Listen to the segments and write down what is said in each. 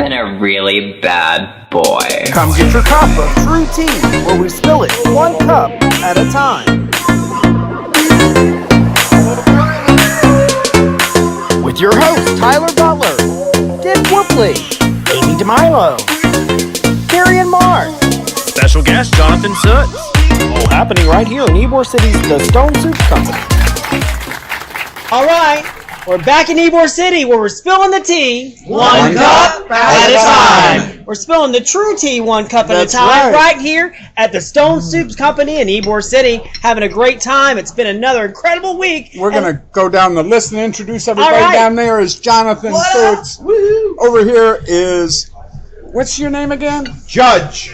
been a really bad boy. Come get your cup of Tru T, where we spill it one cup at a time. With your hosts, Tyler Butler, Dick Whoopley, Amy DeMilo, Carrie and Mark. Special guest, Jonathan Soot. All happening right here in Ybor City's The Stone Soup Company. All right, we're back in Ybor City where we're spilling the tea one cup at a time. We're spilling the Tru T one cup at That's a time right. here at the Stone Soup Company in Ybor City, having a great time. It's been another incredible week. We're going to go down the list and introduce everybody. All right. Down there is Jonathan Foots. Over here is, what's your name again? Judge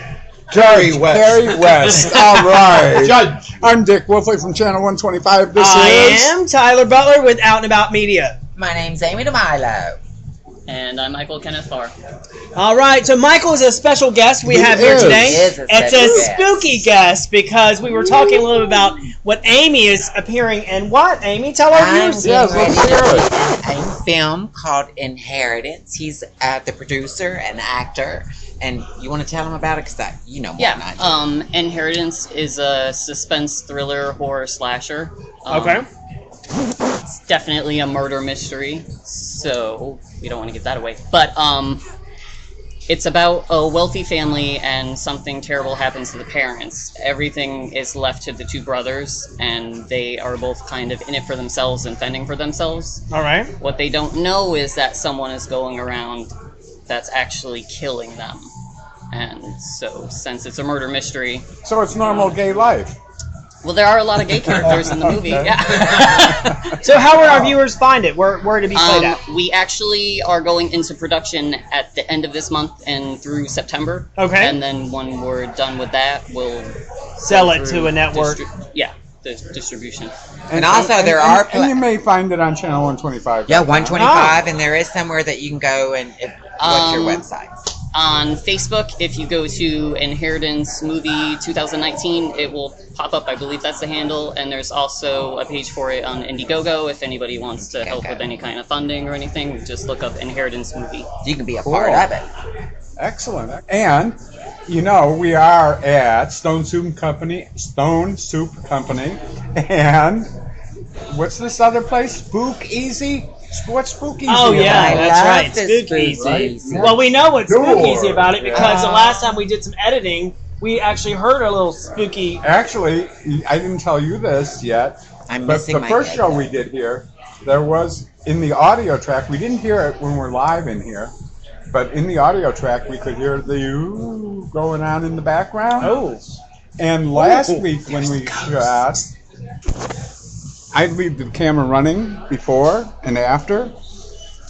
Terry West. Terry West. All right. Judge. I'm Dick Wolfley from Channel 125. This I is... am Tyler Butler with Out and About Media. My name's Amy DeMilo. And I'm Michael Kenneth Farr. All right, so Michael is a special guest we He have here is. today. He is a It's special a guest. spooky guest because we were talking a little bit about what Amy is appearing in. What, Amy? Tell our I'm viewers. Yes, let's hear it. in a film called Inheritance. He's the producer and actor. And you want to tell him about it? Because you know more than I Yeah. do. Inheritance is a suspense thriller horror slasher. Okay. It's definitely a murder mystery, so we don't want to give that away. But it's about a wealthy family and something terrible happens to the parents. Everything is left to the two brothers, and they are both kind of in it for themselves and fending for themselves. All right. What they don't know is that someone is going around that's actually killing them. And so, since it's a murder mystery, So it's normal gay life. well, there are a lot of gay characters in the movie. Yeah. So how would our viewers find it? Where to be played at? We actually are going into production at the end of this month and through September. Okay. And then when we're done with that, we'll Sell go it to through a network. the distribution. And also there are And you may find it on Channel 125. Yeah, 125, and there is somewhere that you can go and what's your website? On Facebook, if you go to Inheritance Movie 2019, it will pop up. I believe that's the handle. And there's also a page for it on Indiegogo if anybody wants to help with any kind of funding or anything. Just look up Inheritance Movie. You can be a part of it. Excellent. And, you know, we are at Stone Soup Company. And what's this other place? Spook Easy? What's Spook Easy? Oh yeah, I that's love right. this Spooky. Spooky. Well, we know what's Door. spooky about it because the last time we did some editing, we actually heard a little spooky. Actually, I didn't tell you this yet, I'm but missing the my first head. show we did here, there was, in the audio track, we didn't hear it when we're live in here, but in the audio track, we could hear the ooh going on in the background. Oh. And last week when we shot, I'd leave the camera running before and after.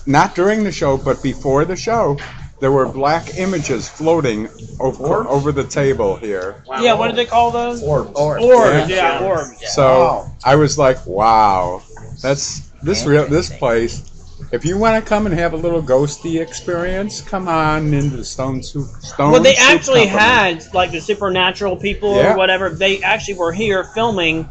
Not during the show, but before the show. There were black images floating over the table here. Wow. Yeah, what did they call those? Orbs. Orbs. Yeah, orbs. So I was like, wow, that's this place. If you want to come and have a little ghosty experience, come on into the Stone Soup. Well, they Soup actually Company. had like the supernatural people Yeah. or whatever. They actually were here filming,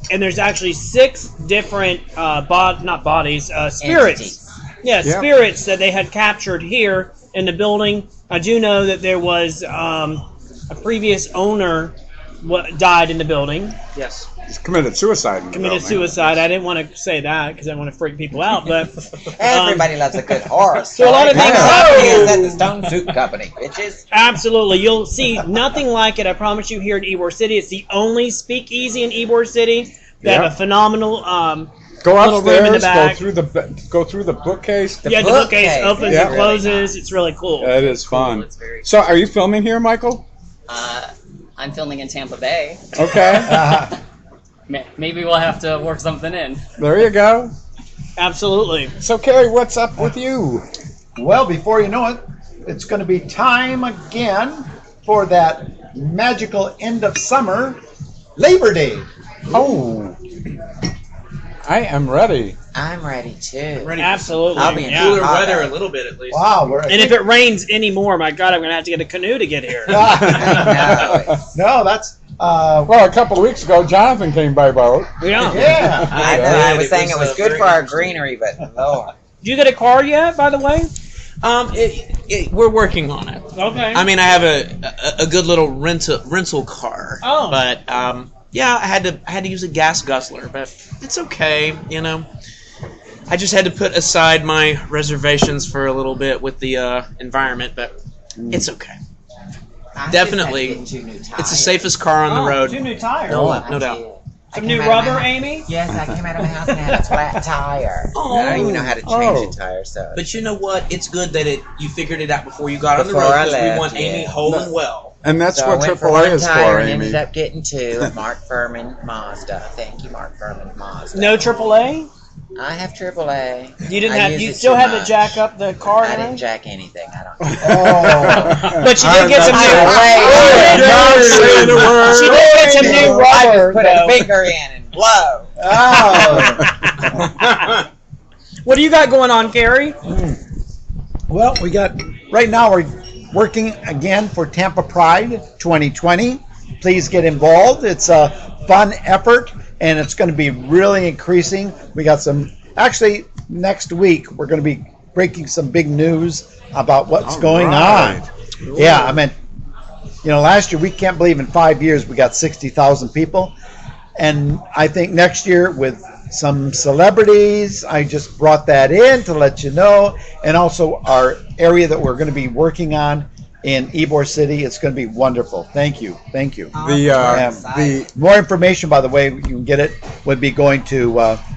and there's actually 6 different spirits. Entities. Yeah, Yep. spirits that they had captured here in the building. I do know that there was a previous owner died in the building. Yes. He's committed suicide. In the Committed building. suicide. I didn't want to say that because I want to freak people out, but Everybody loves a good horror So a lot of things happening at the Stone Soup Company, bitches. absolutely, you'll see nothing like it. I promise you. Here in Ybor City, it's the only speakeasy in Ybor City. They have Yeah. a phenomenal Go little room in the upstairs. back. Go through the bookcase. the bookcase bookcase opens is and really closes. It's really cool. That is fun. It's very. So, are you filming here, Michael? I'm filming in Tampa Bay. Okay. Maybe we'll have to work something in. There you go. Absolutely. So, Carrie, what's up with you? Well, before you know it, it's going to be time again for that magical end of summer, Labor Day. Oh, I am ready. I'm ready too. Absolutely. I'll be in yeah. cooler weather a little bit at least. Wow, we're And if it rains anymore, my God, I'm going to have to get a canoe to get here. no, that's Well, a couple of weeks ago, Jonathan came by boat. Yeah. yeah. I know. I was saying it was good for our greenery, but Lord. Did you get a car yet, by the way? We're working on it. Okay. I mean, I have a good little rental car. Oh. But yeah, I had to use a gas guzzler, but it's okay. You know, I just had to put aside my reservations for a little bit with the environment, but it's okay. Definitely, it's the safest car on the road. 2 new tires. No doubt. Some new rubber, Amy? Yes, I came out of my house and I had a flat tire. Oh. I don't even know how to change a tire, so. But you know what? It's good that you figured it out before you got on the Before road I because we left, want Amy yeah. whole and well. And that's So what I went for AAA one is tire for, and Amy. ended up getting 2. Mark Furman Mazda. Thank you, Mark Furman Mazda. No AAA? I have AAA. You didn't I have. use You it still too had to much. jack up the car. I and didn't jack anything. I don't. But you did get some new. I She did get some new rubber. put a finger in and blow. What do you got going on, Gary? Well, we got right now we're working again for Tampa Pride 2020. Please get involved. It's a fun effort and it's going to be really increasing. We got some actually next week we're going to be breaking some big news about what's going on. Yeah, I mean, last year we can't believe in 5 years we got 60,000 people. And I think next year with some celebrities, I just brought that in to let you know. And also our area that we're going to be working on in Ybor City. It's going to be wonderful. Thank you. Thank you. The More information, by the way, you can get it, would be going to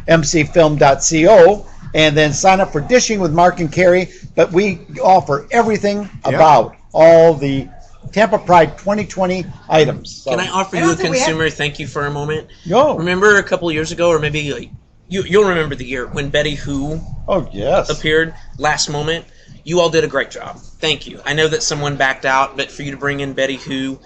mcfilm.co and then sign up for Dishing with Mark and Carrie. But we offer everything about all the Tampa Pride 2020 items. So. Can I offer you a consumer thank you for a moment? Yo. Remember a couple years ago, or maybe like you'll remember the year when Betty Who appeared last moment. You all did a great job. Thank you. I know that someone backed out, but for you to bring in Betty Who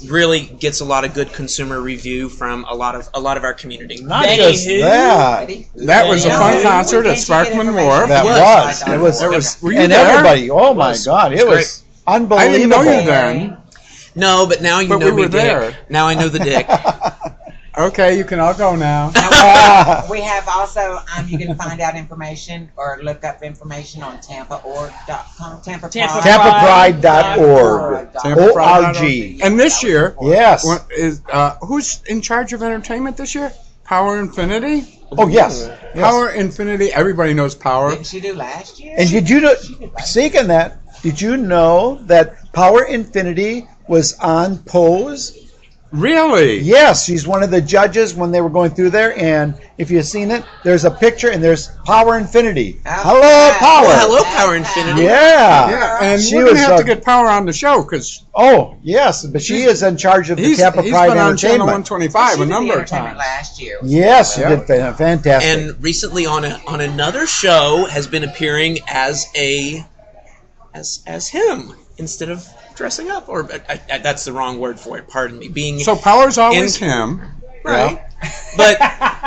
really gets a lot of good consumer review from a lot of our community. Not just that. That was a fun concert at Sparkman Wharf. That was. It was. Were you And there? everybody. Oh my God! It was unbelievable. I didn't know you then. No, but now you But know we me, were Dick. there. Now I know the Dick. Okay, you can all go now. We have also, you can find out information or look up information on TampaOrg.com. TampaPride.org. O-R-G. And this year, Yes. who's in charge of entertainment this year? Power Infinity? Oh, yes. Power Infinity, everybody knows Power. Didn't she do last year? And did you know, speaking that, did you know that Power Infinity was on Pose? Really? Yes, she's one of the judges when they were going through there. And if you've seen it, there's a picture and there's Power Infinity. Hello, Power. Well, hello, Power Infinity. Yeah. Yeah, and She we're going to was, have to get Power on the show because Oh, yes, but she is in charge of the he's Tampa been Pride on Channel Entertainment. 125 She a did the number of entertainment times. last year. Yes, she did fantastic. And recently on another show has been appearing as him instead of dressing up, or that's the wrong word for it. Pardon me. Being So Power's always him. right, but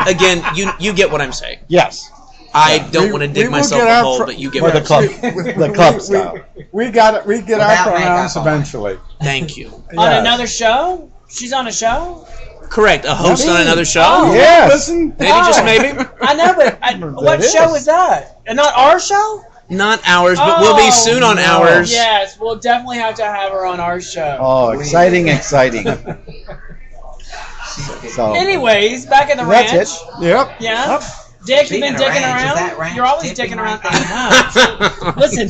again, you get what I'm saying. Yes. I don't want to we dig will myself get a our hole, pro- but you get For what the I'm club, saying. the club style. We get our Without pronouns makeup on. eventually. Thank you. On Yes. another show? She's on a show? Correct. A host on another show. Oh. Yes. Listen, Maybe just maybe. I know, but what That show is. is that? And not our show? Not ours, but we'll be soon on ours. Yes, we'll definitely have to have her on our show. Oh, exciting. So, Anyways, back at the that's ranch. it. Yep. Yeah. Yep. Dick, you've been Speaking of dicking ranch, is that around. ranch You're always tipping dicking around. right I know. Listen,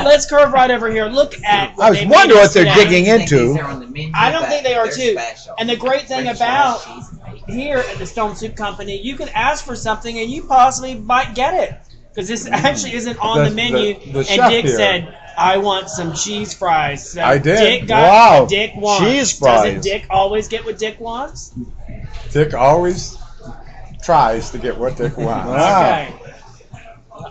let's curve right over here. Look at. I was they wondering made what us they're today. digging into. I don't think they are too. Special. And the great thing French about fries, cheese, and bacon. here at the Stone Soup Company, you can ask for something and you possibly might get it. Because this actually isn't on the menu. the And chef Dick here. said, I want some cheese fries. So I did. Dick got Wow. what Dick wants. Cheese fries. Doesn't Dick always get what Dick wants? Dick always tries to get what Dick wants. Wow. Okay.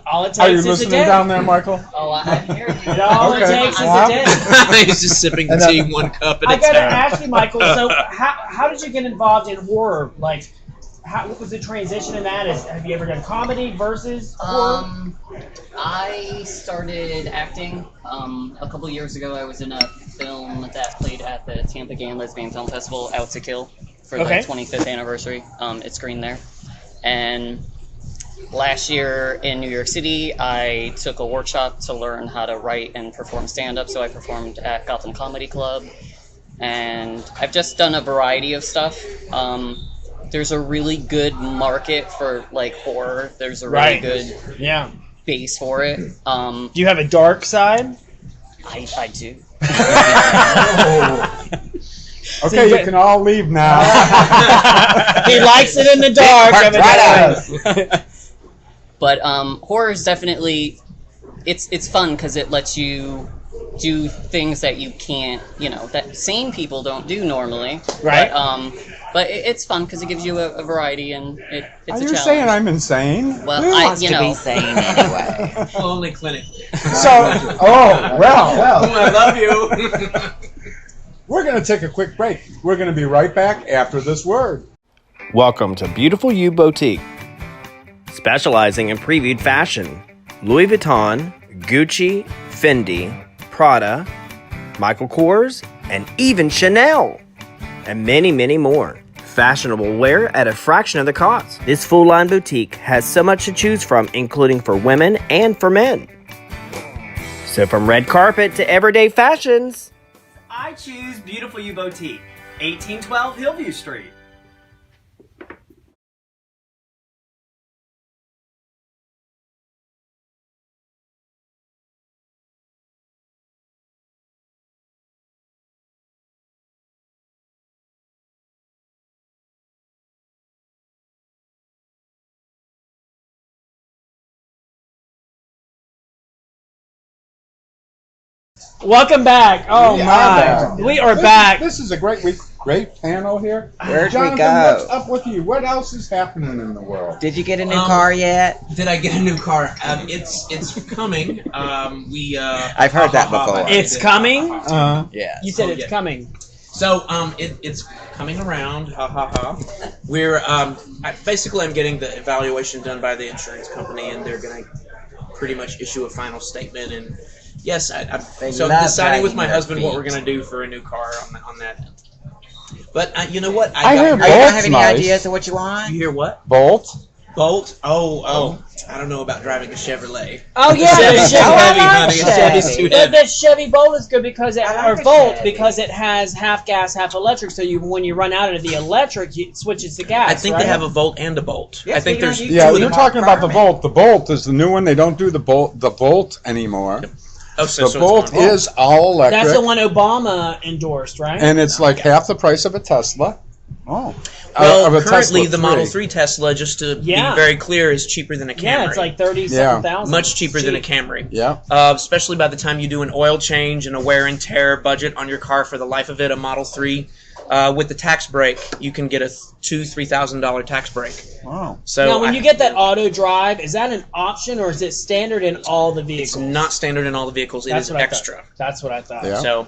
All it takes Are you is a listening dick. down there, Michael? Oh, I'm here. All Okay. it takes is Wow. a dick. He's just sipping And tea, one cup at I a gotta time. ask you, Michael. So, how did you get involved in horror? Like, what was the transition in that? Have you ever done comedy versus horror? I started acting a couple years ago. I was in a film that played at the Tampa Gay and Lesbian Film Festival, Out to Kill, for Okay. the 25th anniversary. It screened there, and last year in New York City, I took a workshop to learn how to write and perform stand-up. So I performed at Gotham Comedy Club, and I've just done a variety of stuff. There's a really good market for like horror. There's a really good base for it. Do you have a dark side? I do. Okay, you can all leave now. He likes it in the dark. But horror is definitely it's fun because it lets you do things that you can't, that sane people don't do normally. Right. But it's fun because it gives you a variety and it's a challenge. Are you saying I'm insane? Well, Who wants to be sane anyway? Well, only clinically. So, well. I love you. We're going to take a quick break. We're going to be right back after this word. Welcome to Beautiful You Boutique. Specializing in previewed fashion, Louis Vuitton, Gucci, Fendi, Prada, Michael Kors, and even Chanel, and many, many more. Fashionable wear at a fraction of the cost. This full-line boutique has so much to choose from, including for women and for men. So from red carpet to everyday fashions, I choose Beautiful You Boutique, 1812 Hillview Street. Welcome back. Oh my, we are back. This is a great panel here. Where'd Jonathan, we go? What's up with you? What else is happening in the world? Did you get a new car yet? Did I get a new car? It's coming. I've heard that before. It's coming. Yeah. You said it's coming. So it's coming around. Ha ha ha. We're basically I'm getting the evaluation done by the insurance company, and they're gonna pretty much issue a final statement. And yes, I'm so deciding with my husband what we're gonna do for a new car on that end. But you know what? I hear You don't have any ideas of what you want? You hear what? Bolt. Oh. I don't know about driving a Chevrolet. Oh yeah, Chevy's too heavy, honey. Chevy. Chevy's too heavy. The Chevy Bolt is good because or a Volt Chevy. because it has half gas, half electric. So when you run out of the electric, it switches to gas. I think they have a Volt and a Bolt. Yes, I think but there's you two don't of You're them. talking about the Volt. The Volt is the new one. They don't do the Volt anymore. Oh, so The Volt is all electric. That's the one Obama endorsed, right? And it's like half the price of a Tesla. Oh. Well, of a currently Tesla the Model 3. 3 Tesla, just to Yeah. be very clear, is cheaper than a Camry. Yeah, it's like 37,000. Much cheaper than a Camry. Yeah. Especially by the time you do an oil change and a wear and tear budget on your car for the life of it, a Model 3, with the tax break, you can get a $2,000-$3,000 tax break. Wow. So Now, when you get that auto drive, is that an option or is it standard in all the vehicles? it's not standard in all the vehicles. It is what I extra. thought. That's what I thought. Yeah. So,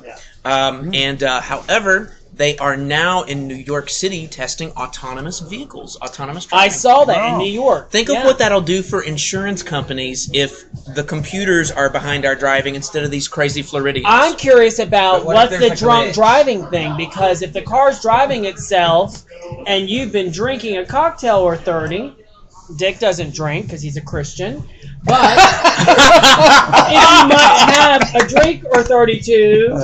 however, they are now in New York City testing autonomous vehicles, autonomous driving. I saw that in New York. Think of what that'll do for insurance companies if the computers are behind our driving instead of these crazy Floridians. I'm curious about But what if what's there's the like a drunk glitch? driving thing, because if the car's driving itself and you've been drinking a cocktail or 30, Dick doesn't drink because he's a Christian, but if you might have a drink or 32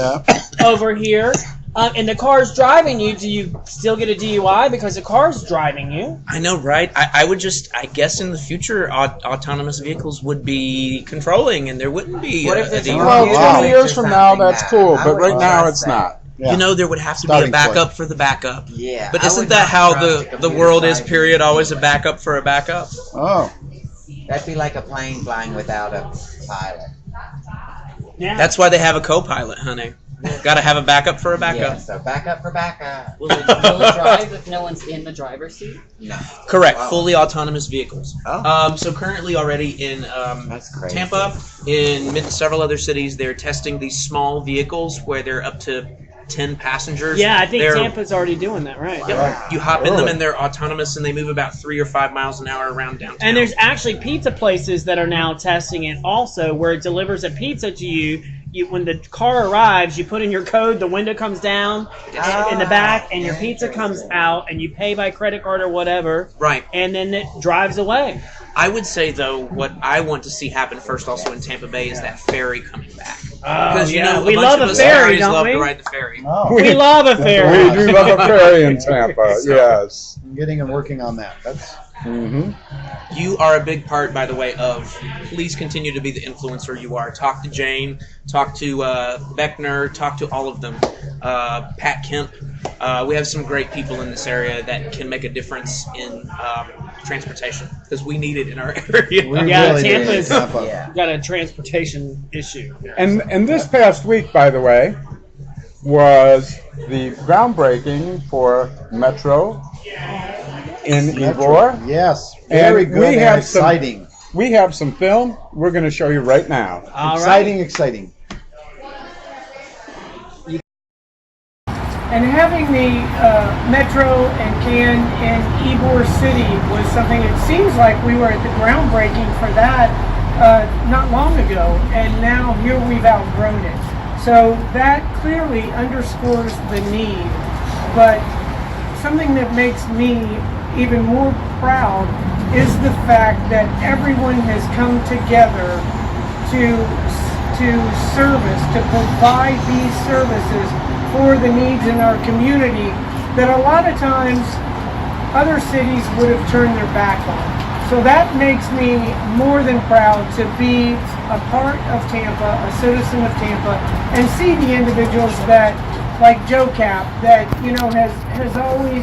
over here, and the car's driving you, do you still get a DUI because the car's driving you? I know, right? I would just, I guess in the future, autonomous vehicles would be controlling and there wouldn't be What if it's a Well, 20 years from now, something that's that cool, I but would right now trust it's that. not. Yeah. You know, there would have to Starting be a backup point. for the backup. Yeah. But I isn't would that not how trust the computer world is, driving. period? Always a backup for a backup? Oh. That'd be like a plane flying without a pilot. Yeah. That's why they have a co-pilot, honey. Got to have a backup for a Yeah, backup. so backup for backup. Will it drive if no one's in the driver's seat? No. Correct. Wow. Fully autonomous vehicles. Oh. So currently already in That's crazy. Tampa, in several other cities, they're testing these small vehicles where they're up to 10 passengers. Yeah, I think They're- Tampa's already doing that, right? You hop in them and they're autonomous and they move about 3 or 5 miles an hour around downtown. And there's actually pizza places that are now testing it also, where it delivers a pizza to you. When the car arrives, you put in your code, the window comes down in the back, and your pizza comes out, and you pay by credit card or whatever. Right. And then it drives away. I would say, though, what I want to see happen first also in Tampa Bay is that ferry coming back. Because, you know, we a bunch love of a us ferry, Aries don't love we? to ride the ferry. We love a ferry. We do love a ferry in Tampa, yes. I'm getting and working on that. That's You are a big part, by the way, of please continue to be the influencer you are. Talk to Jane, talk to Beckner, talk to all of them. Pat Kemp. We have some great people in this area that can make a difference in transportation because we need it in our area. Tampa's got a transportation issue. And this past week, by the way, was the groundbreaking for Metro in Ybor. Yes, very And good and exciting. We have some film we're going to show you right now. Exciting. And having the Metro and CAN in Ybor City was something, it seems like we were at the groundbreaking for that not long ago, and now here we've outgrown it. So that clearly underscores the need, but something that makes me even more proud is the fact that everyone has come together to service, to provide these services for the needs in our community that a lot of times other cities would have turned their back on. So that makes me more than proud to be a part of Tampa, a citizen of Tampa, and see the individuals that, like Joe Cap, that has always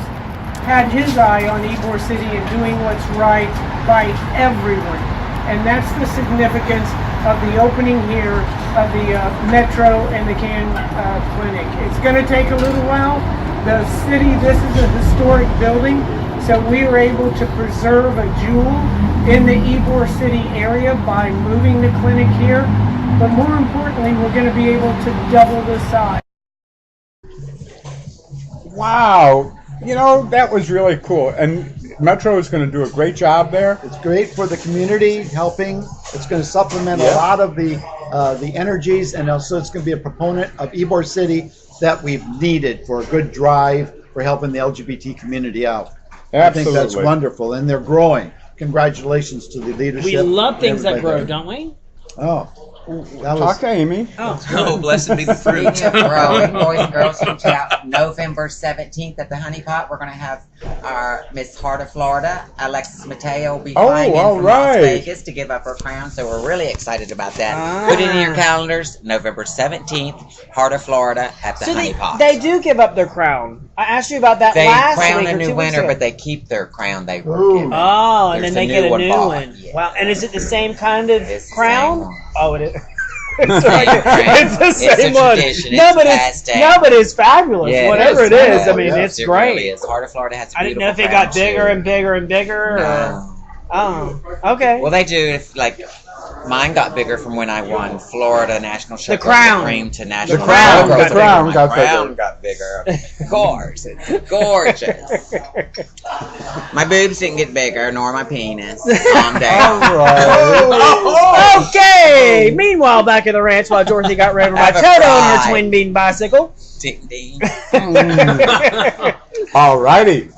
had his eye on Ybor City and doing what's right by everyone. And that's the significance of the opening here of the Metro and the CAN clinic. It's going to take a little while. The city, this is a historic building, so we were able to preserve a jewel in the Ybor City area by moving the clinic here. But more importantly, we're going to be able to double the size. Wow. That was really cool. And Metro is going to do a great job there. It's great for the community, helping. It's going to supplement a lot of the energies, and also it's going to be a proponent of Ybor City that we've needed for a good drive for helping the LGBT community out. Absolutely. I think that's wonderful, and they're growing. Congratulations to the leadership. We love things that grow, there. don't we? Oh. Talk to Amy. Oh, blessed be the fruit. Speaking of growing, boys and girls, reach out November 17th at the Honey Pot. We're going to have our Miss Heart of Florida, Alexis Mateo, will be flying in from Las Vegas to give up her crown. So we're really excited about that. Put it in your calendars, November 17th, Heart of Florida at the Honey Pot. They do give up their crown. I asked you about that They last crown week a or new 2 weeks winner, ago. but they keep their crown they were given. Oh, and There's then they get a new bought. one. Yeah. Wow, and is it the same kind of It's the crown? same one. Oh, it is. Same it's crown. the same It's a one. tradition. No, It's but passed it's down. fabulous. Yeah, Whatever it is, I mean, it's it great. Really is. Heart of Florida has a I didn't know if beautiful it got crown, bigger too. and bigger and bigger. No. Oh, okay. Well, they do. If like mine got bigger from when I won Florida National Shepherd crown. Supreme to National. The crown Shepherd got Supreme. bigger. My crown got bigger. Of course, it's gorgeous. My boobs didn't get bigger, nor my penis. Calm down. Okay. Meanwhile, back at the ranch, while Dorothy got ready to ride Have a Toto on her pride. twin bean bicycle. Ding, ding. All righty.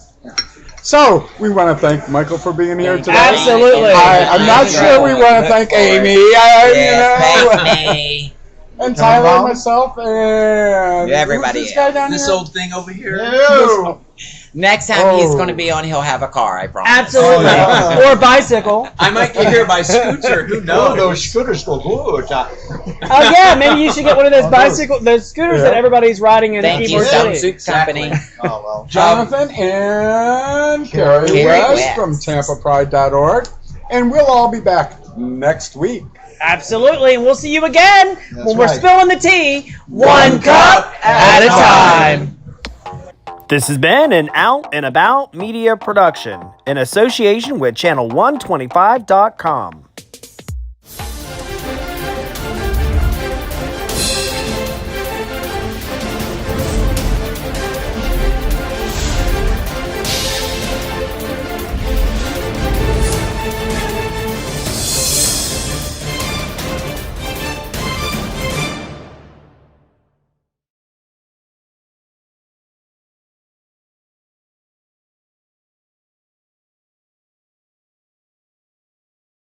So, we want to thank Michael for being here today. Absolutely. I'm not sure we want to thank Amy. Thank me. And Tyler and myself and Everybody who's this guy down This here? old thing over here. Next time he's going to be on, he'll have a car. I promise. Absolutely. Or a bicycle. I might get here by scooter. Who knows? those scooters go good. Oh yeah, maybe you should get one of those scooters that everybody's riding in Thank you, Ybor Stone City. Soup Company. Oh, well. Jonathan and Carrie Carrie West West. from TampaPride.org. And we'll all be back next week. Absolutely, and we'll see you again when we're right. spilling the tea, one cup at a time. This has been an Out and About Media production in association with Channel125.com.